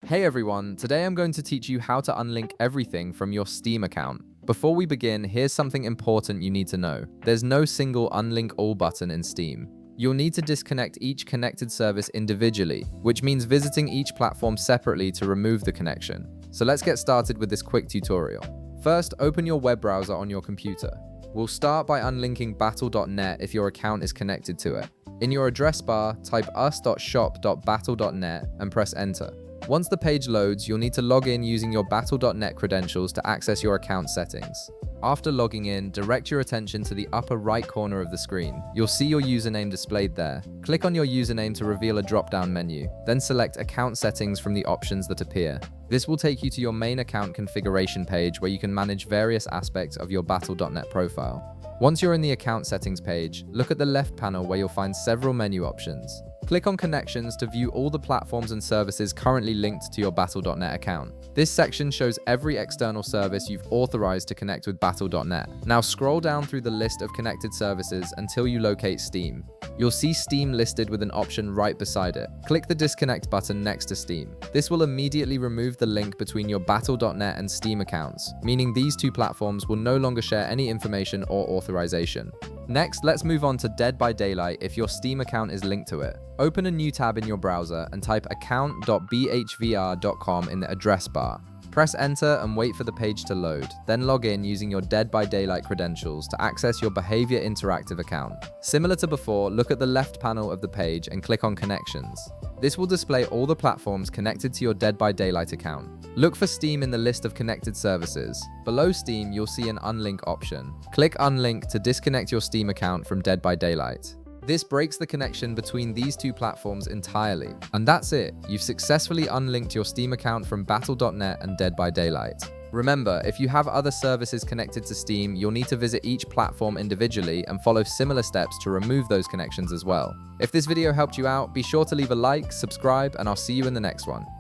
Hey everyone, today I'm going to teach you how to unlink everything from your Steam account. Before we begin, here's something important you need to know. There's no single unlink all button in Steam. You'll need to disconnect each connected service individually, which means visiting each platform separately to remove the connection. So let's get started with this quick tutorial. First, open your web browser on your computer. We'll start by unlinking battle.net if your account is connected to it. In your address bar, type us.shop.battle.net and press enter. Once the page loads, you'll need to log in using your battle.net credentials to access your account settings. After logging in, direct your attention to the upper right corner of the screen. You'll see your username displayed there. Click on your username to reveal a drop-down menu, then select Account Settings from the options that appear. This will take you to your main account configuration page where you can manage various aspects of your battle.net profile. Once you're in the account settings page, look at the left panel where you'll find several menu options. Click on Connections to view all the platforms and services currently linked to your battle.net account. This section shows every external service you've authorized to connect with battle.net. Now scroll down through the list of connected services until you locate Steam. You'll see Steam listed with an option right beside it. Click the disconnect button next to Steam. This will immediately remove the link between your battle.net and Steam accounts, meaning these two platforms will no longer share any information or authorization. Next, let's move on to Dead by Daylight if your Steam account is linked to it. Open a new tab in your browser and type account.bhvr.com in the address bar. Press enter and wait for the page to load, then log in using your Dead by Daylight credentials to access your Behavior Interactive account. Similar to before, look at the left panel of the page and click on Connections. This will display all the platforms connected to your Dead by Daylight account. Look for Steam in the list of connected services. Below Steam, you'll see an Unlink option. Click Unlink to disconnect your Steam account from Dead by Daylight. This breaks the connection between these two platforms entirely. And that's it. You've successfully unlinked your Steam account from battle.net and Dead by Daylight. Remember, if you have other services connected to Steam, you'll need to visit each platform individually and follow similar steps to remove those connections as well. If this video helped you out, be sure to leave a like, subscribe, and I'll see you in the next one.